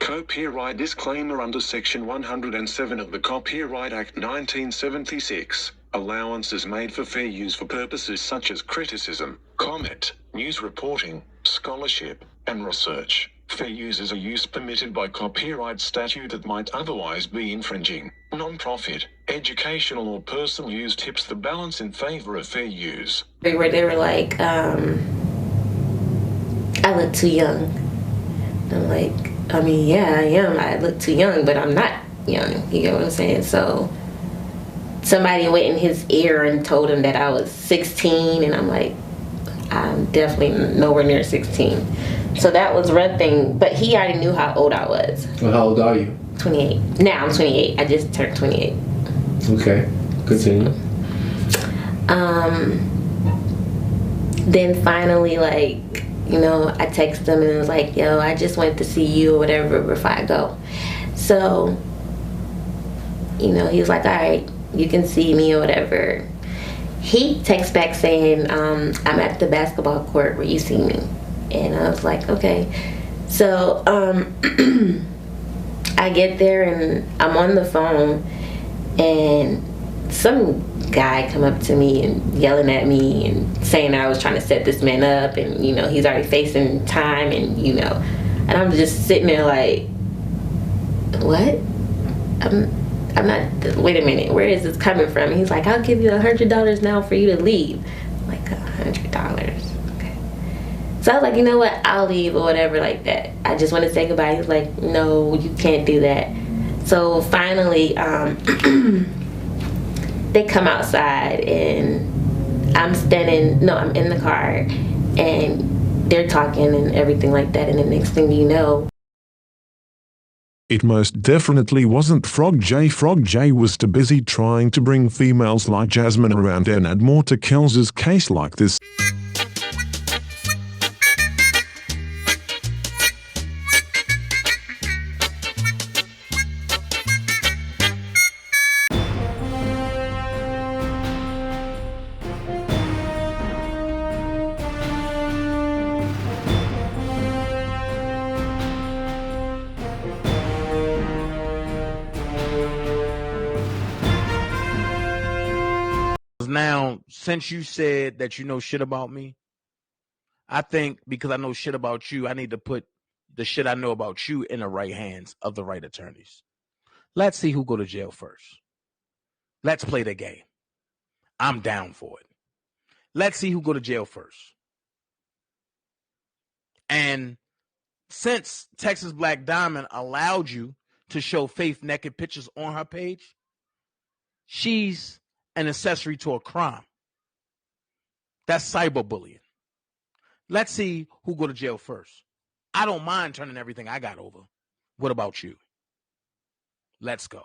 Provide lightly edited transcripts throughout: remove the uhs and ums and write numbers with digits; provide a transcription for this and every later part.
Copyright disclaimer under Section 107 of the Copyright Act 1976. Allowance is made for fair use for purposes such as criticism, comment, news reporting, scholarship, and research. Fair use is a use permitted by copyright statute that might otherwise be infringing. Non-profit, educational, or personal use tips the balance in favor of fair use. They were like, I look too young. I'm like, I mean, yeah, I am. I look too young, but I'm not young. You get what I'm saying? So somebody went in his ear and told him that I was 16, and I'm like, I'm definitely nowhere near 16. So that was one thing, but he already knew how old I was. Well, how old are you? 28. Now I'm 28. I just turned 28. Okay, continue. Then finally, like, you know, I texted him and it was like, yo, I just wanted to see you or whatever before I go. So, you know, he was like, all right, you can see me or whatever. He texts back saying, I'm at the basketball court where you see me. And I was like, okay. So, I get there and I'm on the phone and some guy come up to me and yelling at me and saying I was trying to set this man up, and you know he's already facing time, and you know, and I'm just sitting there like, what? I'm not. Wait a minute, where is this coming from? And he's like, I'll give you $100 now for you to leave. I'm like, $100? Okay. So I was like, you know what? I'll leave or whatever like that. I just want to say goodbye. He's like, no, you can't do that. So finally, they come outside and I'm in the car and they're talking and everything like that, and the next thing you know, it most definitely wasn't Frog J. Frog J was too busy trying to bring females like Jasmine around and add more to Kels's case like this. Now, since you said that you know shit about me, I think because I know shit about you, I need to put the shit I know about you in the right hands of the right attorneys. Let's see who go to jail first. Let's play the game. I'm down for it. Let's see who go to jail first. And since Texas Black Diamond allowed you to show Faith naked pictures on her page, she's an accessory to a crime. That's cyberbullying. Let's see who go to jail first. I don't mind turning everything I got over. What about you? Let's go.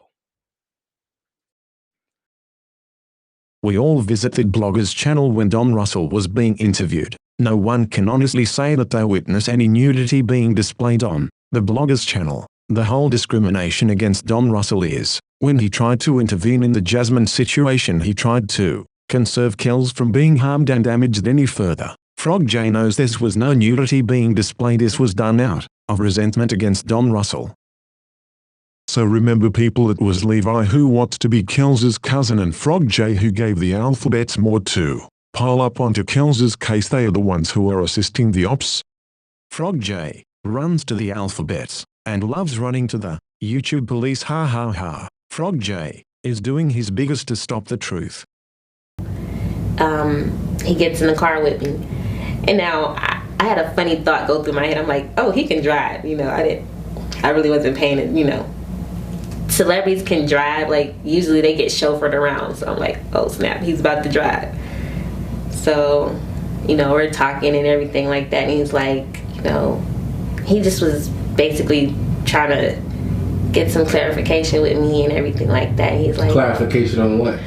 We all visited Blogger's channel when Don Russell was being interviewed. No one can honestly say that they witness any nudity being displayed on the Blogger's channel. The whole discrimination against Don Russell is, when he tried to intervene in the Jasmine situation, he tried to conserve Kels from being harmed and damaged any further. Frog J knows this was no nudity being displayed. This was done out of resentment against Don Russell. So remember people, it was Levi who wants to be Kels's cousin and Frog J who gave the alphabets more to pile up onto Kels's case. They are the ones who are assisting the ops. Frog J runs to the alphabets and loves running to the YouTube police. Ha ha ha. Frog J is doing his biggest to stop the truth. He gets in the car with me, and now I had a funny thought go through my head. I'm like, oh, he can drive. You know, I really wasn't paying it. You know, celebrities can drive. Like usually they get chauffeured around. So I'm like, oh snap, he's about to drive. So, you know, we're talking and everything like that, and he's like, you know, he just was basically trying to get some clarification with me and everything like that. He's like, clarification on what?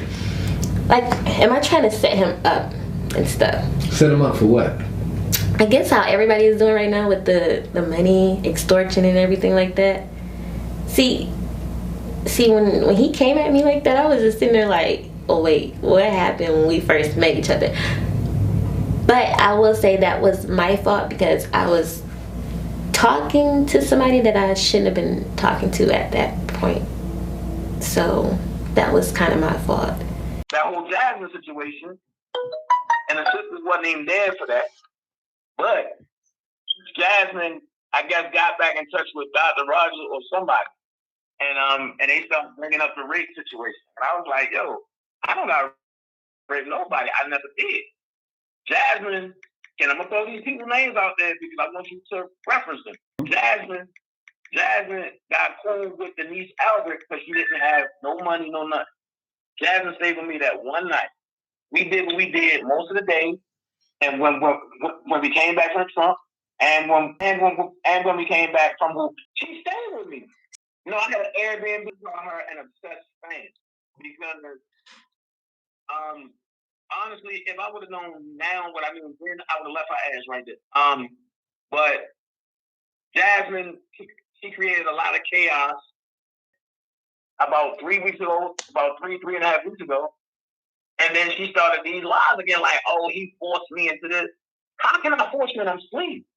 Like, am I trying to set him up and stuff? Set him up for what? I guess how everybody is doing right now with the money extortion and everything like that. See, when he came at me like that, I was just sitting there like, oh wait, what happened when we first met each other? But I will say that was my fault because I was talking to somebody that I shouldn't have been talking to at that point. So that was kind of my fault. That whole Jasmine situation, and the sisters wasn't even there for that. But Jasmine, I guess, got back in touch with Dr. Rogers or somebody, and they started bringing up the rape situation. And I was like, yo, I don't got to rape nobody. I never did. Jasmine, and I'm gonna throw these people's names out there because I want you to reference them. Jasmine got cool with Denise Albert because she didn't have no money, no nothing. Jasmine stayed with me that one night. We did what we did most of the day, and when we came back from Trump, and when we came back from who, she stayed with me. You know, I had an Airbnb on her and obsessed fan because honestly, if I would have known now what I knew then, I would have left her ass right there. But Jasmine, she created a lot of chaos about 3 weeks ago, about three and a half weeks ago. And then she started these lies again, like, oh, he forced me into this. How can I force you when I'm asleep?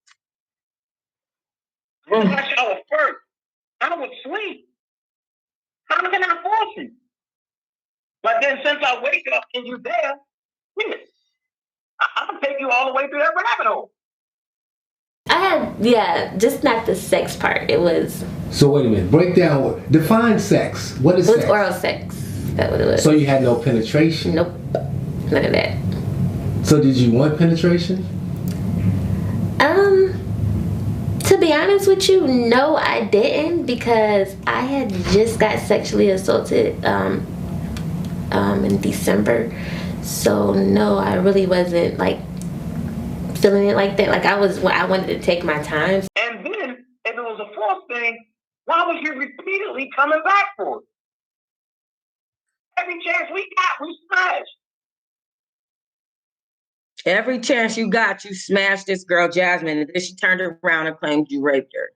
I shower first. I would sleep. How can I force you? But then since I wake up and you're there, I'm going to take you all the way through that rabbit hole. Just not the sex part. It was... So wait a minute. Break down. Define sex. What is sex? It was oral sex. That's what it was. So you had no penetration? Nope. None of that. So did you want penetration? To be honest with you, no, I didn't, because I had just got sexually assaulted in December. So no, I really wasn't like feeling it like that. Like I wanted to take my time. And then if it was a false thing, why was you repeatedly coming back for it? Every chance we got, we smashed. Every chance you got, you smashed this girl, Jasmine, and then she turned around and claimed you raped her.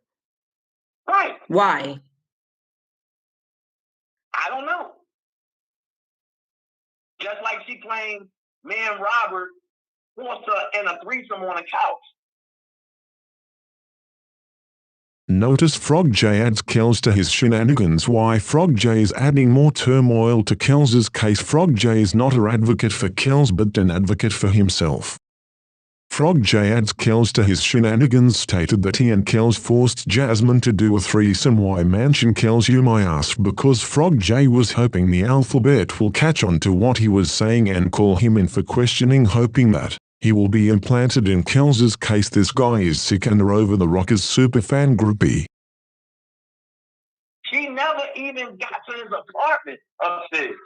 Right. Why? I don't know. Just like she claimed me and Robert forced her in a threesome on a couch. Notice Frog J adds Kells to his shenanigans. Why Frog J is adding more turmoil to Kells' case. Frog J is not an advocate for Kells but an advocate for himself. Frog J adds Kells to his shenanigans, stated that he and Kells forced Jasmine to do a threesome. Why mention Kells, you might ask? Because Frog J was hoping the alphabet will catch on to what he was saying and call him in for questioning, hoping that he will be implanted in Kells' case. This guy is sick and over the Rockers superfan groupie. She never even got to his apartment upstairs.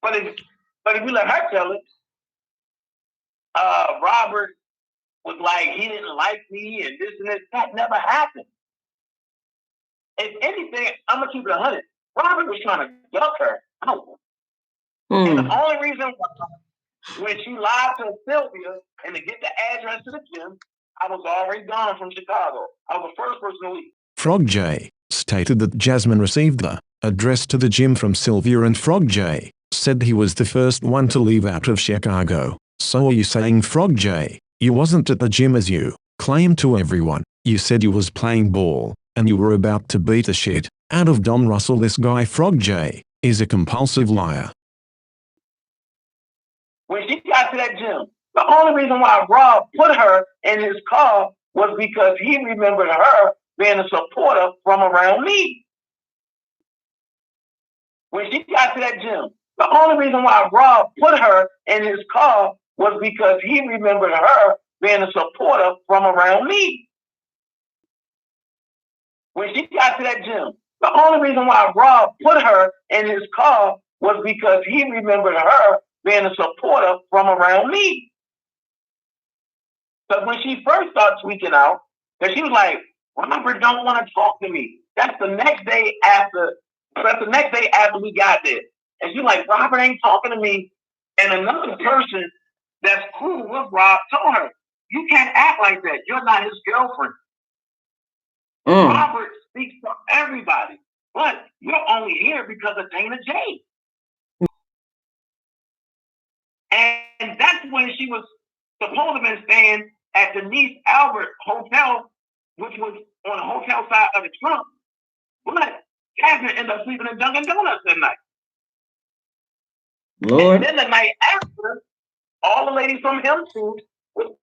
But if you let her tell it, Robert was like, he didn't like me and this and this. That never happened. If anything, I'm going to keep it 100. Robert was trying to duck her out. And the only reason why, when she lied to Sylvia and to get the address to the gym, I was already gone from Chicago. I was the first person to leave. Frog J stated that Jasmine received the address to the gym from Sylvia, and Frog J said he was the first one to leave out of Chicago. So are you saying, Frog J, you wasn't at the gym as you claimed to everyone? You said you was playing ball, and you were about to beat the shit out of Don Russell. This guy Frog J is a compulsive liar. When she got to that gym, the only reason why Rob put her in his car was because he remembered her being a supporter from around me. When she got to that gym, the only reason why Rob put her in his car was because he remembered her being a supporter from around me. When she got to that gym, the only reason why Rob put her in his car was because he remembered her being a supporter from around me. Because when she first started tweaking out, because she was like, Robert don't want to talk to me. That's the next day after we got there. And she's like, Robert ain't talking to me. And another person that's cool with Rob told her, you can't act like that. You're not his girlfriend. Robert speaks for everybody. But you're only here because of Dana J. And that's when she was supposed to have been staying at Denise Albert Hotel which was on the hotel side of the trunk. But Jasmine ended up sleeping in Dunkin' Donuts that night. Lord. And then the night after, all the ladies from him was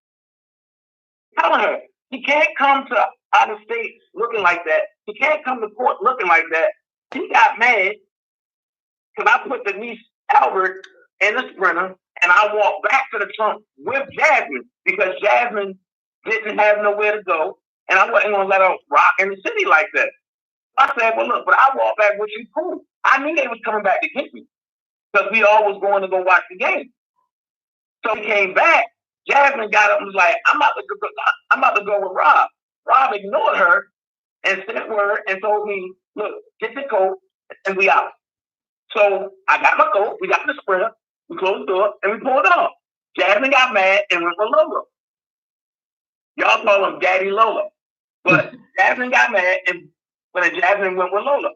telling her, she can't come to out of state looking like that. She can't come to court looking like that. She got mad because I put Denise Albert in the Sprinter and I walked back to the trunk with Jasmine because Jasmine didn't have nowhere to go and I wasn't going to let her rock in the city like that. I said, well, look, but I walked back with you, cool. I knew they was coming back to get me because we all was going to go watch the game. So he came back. Jasmine got up and was like, I'm about to go with Rob. Rob ignored her and sent word and told me, look, get the coat and we out. So I got my coat, we got the Sprinter, we closed the door, and we pulled off. Jasmine got mad and went with Lola. Y'all call him Daddy Lola. But Jasmine got mad and Jasmine went with Lola.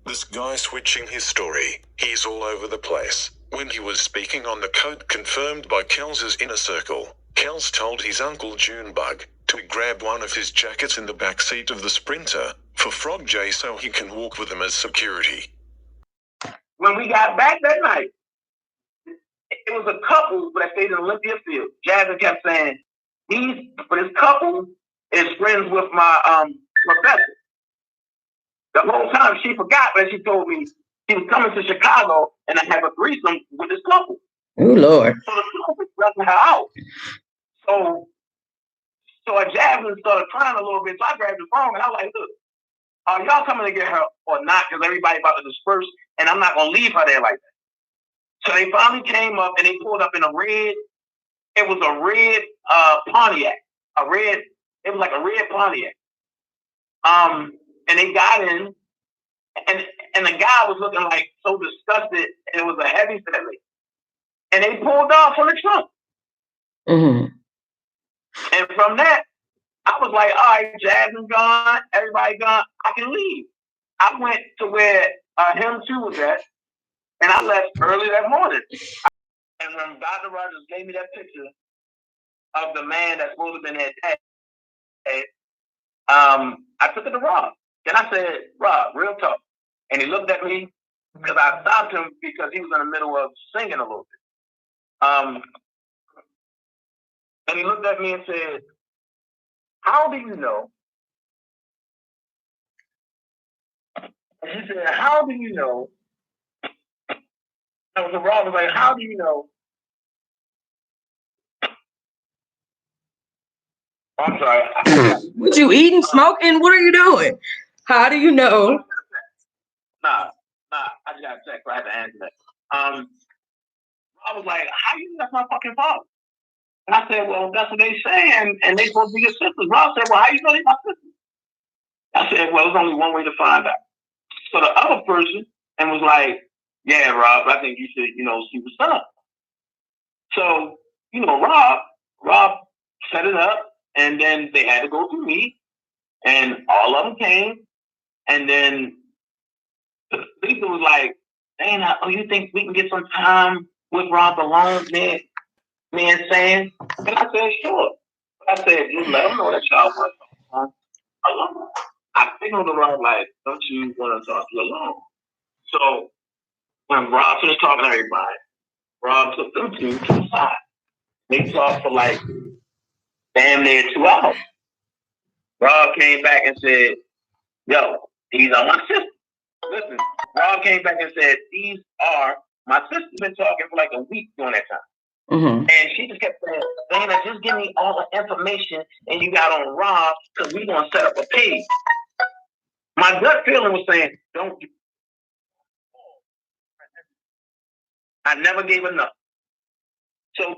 This guy switching his story, he's all over the place. When he was speaking on the code confirmed by Kels's inner circle, Kels told his uncle Junebug to grab one of his jackets in the back seat of the Sprinter for Frog J so he can walk with him as security. When we got back that night, it was a couple that stayed in Olympia Field. Jasmine kept saying, this couple is friends with my professor. The whole time she forgot, but she told me she was coming to Chicago and I have a threesome with this couple. Oh, Lord. So the couple was stressing her out. So Jasmine started crying a little bit. So I grabbed the phone and I was like, look, are y'all coming to get her or not? Because everybody about to disperse and I'm not going to leave her there like that. So they finally came up and they pulled up in a red, it was a red Pontiac. It was like a red Pontiac. And they got in and the guy was looking like so disgusted and it was a heavy set lady. And they pulled off from the trunk. Mm-hmm. And from that, I was like, all right, Jasmine gone, everybody gone, I can leave. I went to where him too was at, and I left early that morning. And when Dr. Rogers gave me that picture of the man that's supposed to have been at dad, I took it to Rob. Then I said, Rob, real talk. And he looked at me because I stopped him because he was in the middle of singing a little bit. And he looked at me and said, how do you know? And he said, how do you know? And so Rob was like, how do you know? I'm sorry. What you eating, smoking? What are you doing? How do you know? Nah. I just got a text, so I had to answer that. I was like, how you know that's my fucking father? And I said, well, that's what they say, and they supposed to be your sisters. Rob said, well, how you know they my sisters? I said, well, there's only one way to find out. So the other person and was like, yeah, Rob, I think you should, see what's up. So, Rob set it up, and then they had to go through me, and all of them came, and then the people was like, "Dang, you think we can get some time with Rob alone, man and Sam?" And I said, "Sure." But I said, "You let them know that y'all want to talk alone." I signaled to Rob like, "Don't you want to talk to you alone?" So when Rob finished talking to everybody, Rob took them two to the side. They talked for like damn near 2 hours. Rob came back and said, "Yo, these are my sisters." Listen, Rob came back and said, "These are my sisters." Been talking for like a week during that time. Mm-hmm. And she just kept saying, "Dana, just give me all the information and you got on Rob because we're going to set up a page." My gut feeling was saying, don't do. I never gave enough. So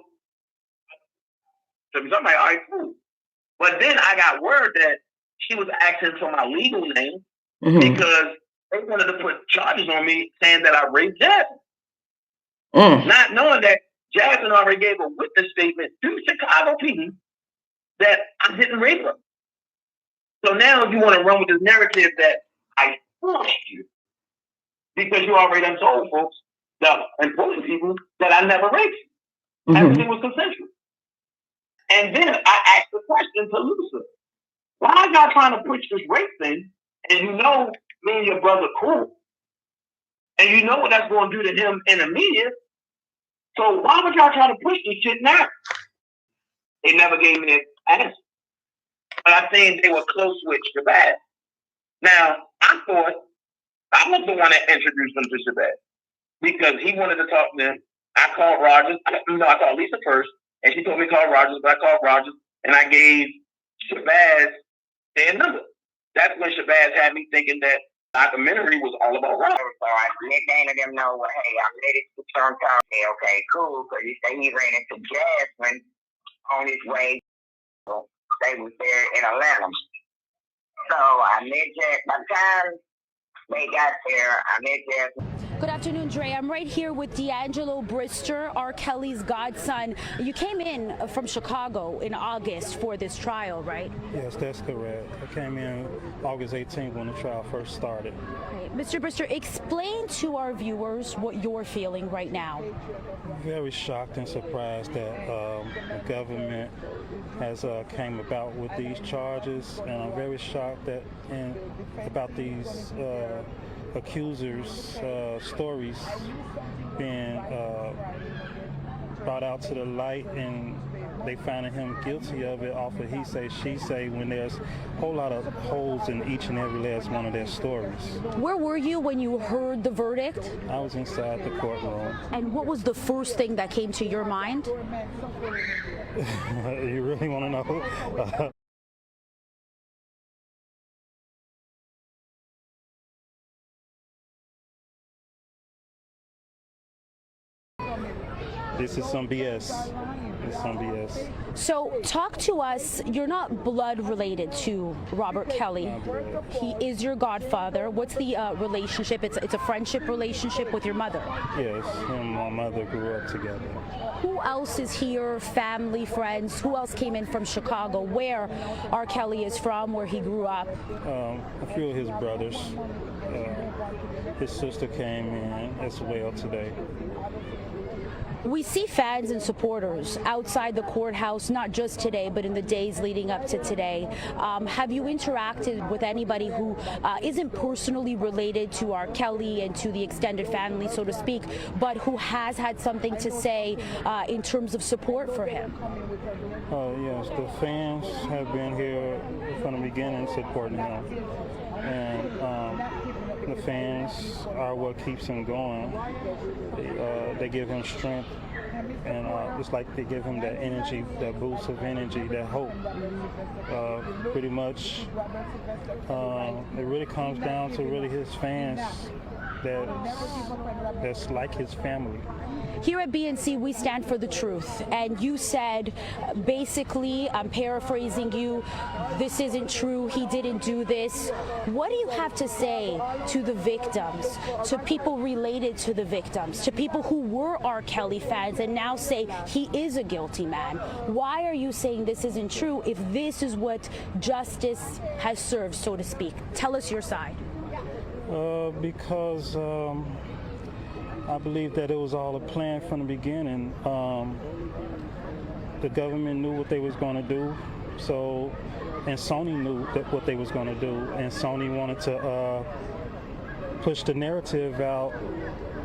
I'm like, all right, cool. But then I got word that she was asking for my legal name because they wanted to put charges on me saying that I raped Jasmine. Not knowing that Jasmine already gave a witness statement to Chicago PD that I didn't rape her. So now you want to run with this narrative that I forced you because you already done told folks, the important people, that I never raped you. Everything was consensual. And then I asked the question to Lucy. Why are y'all trying to push this rape thing? And you know me and your brother cool. And you know what that's going to do to him in the media. So why would y'all try to push this shit now? They never gave me an answer. But I think they were close with Shabazz. Now, I thought I was the one that introduced them to Shabazz because he wanted to talk to them. I called Rogers. I called Lisa first, and she told me to call Rogers, but I called Rogers, and I gave Shabazz their number. That's when Shabazz had me thinking that documentary was all about Rogers. So I let Dana them know, well, hey, I'm ready to turn down. Okay, cool, because you say he ran into Jasmine on his way. So they was there in Atlanta. So I met Jasmine. By the time they got there, I met Jasmine. Good afternoon, Dre. I'm right here with D'Angelo Brister, R. Kelly's godson. You came in from Chicago in August for this trial, right? Yes, that's correct. I came in August 18th when the trial first started. Okay. Mr. Brister, explain to our viewers what you're feeling right now. Very shocked and surprised that the government has came about with these charges, and I'm very shocked that about these accusers' stories being brought out to the light, and they finding him guilty of it off of he say, she say, when there's a whole lot of holes in each and every last one of their stories. Where were you when you heard the verdict? I was inside the courtroom. And what was the first thing that came to your mind? You really want to know? This is some BS. This is some BS. So talk to us. You're not blood related to Robert Kelly. He is your godfather. What's the relationship? It's a friendship relationship with your mother. Yes, him and my mother grew up together. Who else is here? Family, friends? Who else came in from Chicago? Where R. Kelly is from, where he grew up? A few of his brothers. His sister came in as well today. We see fans and supporters outside the courthouse, not just today, but in the days leading up to today. Have you interacted with anybody who isn't personally related to R. Kelly and to the extended family, so to speak, but who has had something to say in terms of support for him? Yes, the fans have been here from the beginning supporting him. And the fans are what keeps him going. They give him strength, and it's like they give him that energy, that boost of energy, that hope. Pretty much, it really comes down to really his fans that's like his family. Here at BNC, we stand for the truth. And you said, basically, I'm paraphrasing you, this isn't true, he didn't do this. What do you have to say to the victims, to people related to the victims, to people who were R. Kelly fans and now say he is a guilty man? Why are you saying this isn't true if this is what justice has served, so to speak? Tell us your side. Because I believe that it was all a plan from the beginning. The government knew what they was going to do, and Sony knew what they was going to do, and Sony wanted to push the narrative out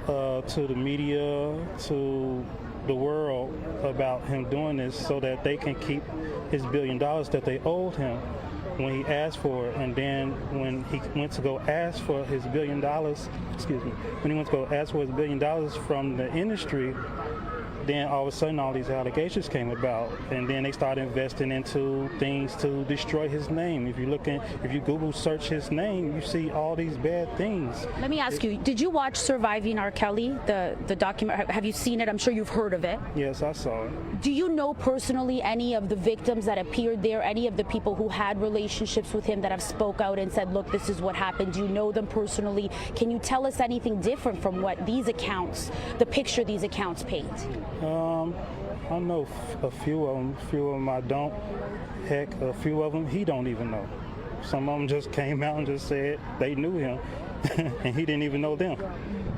to the media, to the world about him doing this so that they can keep his $1 billion that they owed him when he asked for it. And then when he went to go ask for his $1 billion, when he went to go ask for his $1 billion from the industry, then all of a sudden all these allegations came about, and then they started investing into things to destroy his name. If you Google search his name, you see all these bad things. Let me ask you, did you watch Surviving R. Kelly, the document? Have you seen it? I'm sure you've heard of it. Yes, I saw it. Do you know personally any of the victims that appeared there, any of the people who had relationships with him that have spoke out and said, look, this is what happened? Do you know them personally? Can you tell us anything different from what these accounts, the picture these accounts paint? I know a few of them I don't. Heck, a few of them he don't even know. Some of them just came out and just said they knew him, and he didn't even know them.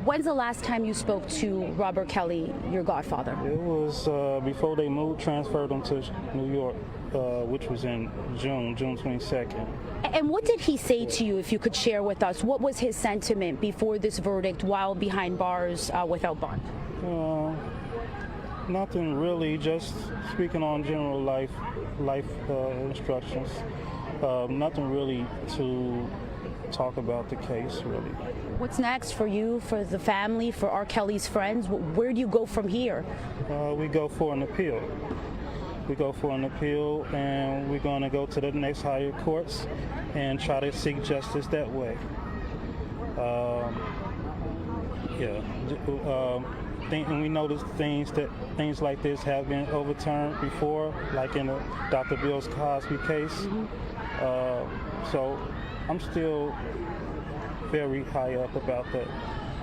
When's the last time you spoke to Robert Kelly, your godfather? It was before they transferred him to New York, which was in June 22nd. And what did he say to you, if you could share with us? What was his sentiment before this verdict while behind bars without bond? Nothing really, just speaking on general life instructions. Nothing really to talk about the case, really. What's next for you, for the family, for R. Kelly's friends? Where do you go from here? We go for an appeal. And we're going to go to the next higher courts and try to seek justice that way. And we notice things like this have been overturned before, like in the Dr. Bill Cosby case. So I'm still very high up about that.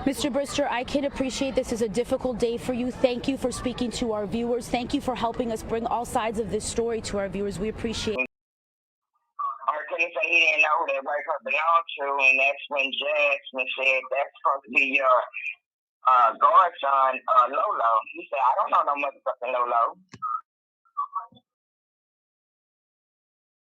Mr. Brister, I can appreciate this is a difficult day for you. Thank you for speaking to our viewers. Thank you for helping us bring all sides of this story to our viewers. We appreciate it. He said he didn't know who that record belonged to, and that's when Jasmine said that's supposed to be your godson, Lolo. He said, I don't know no motherfucking Lolo.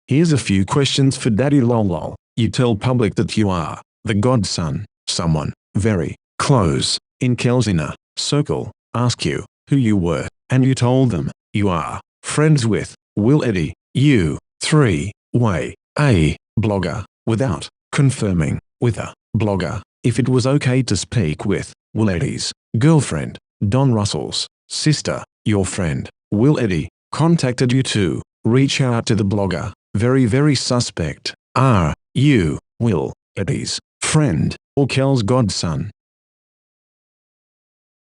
Here's a few questions for Daddy Lolo. You tell public that you are the godson. Someone very close in Kel's inner circle ask you who you were, and you told them you are friends with Will Eddie. You 3-way a blogger without confirming with a blogger if it was okay to speak with Will Eddie's girlfriend, Don Russell's sister. Your friend, Will Eddie, contacted you to reach out to the blogger. Very suspect. Are you Will Eddie's friend or Kel's godson?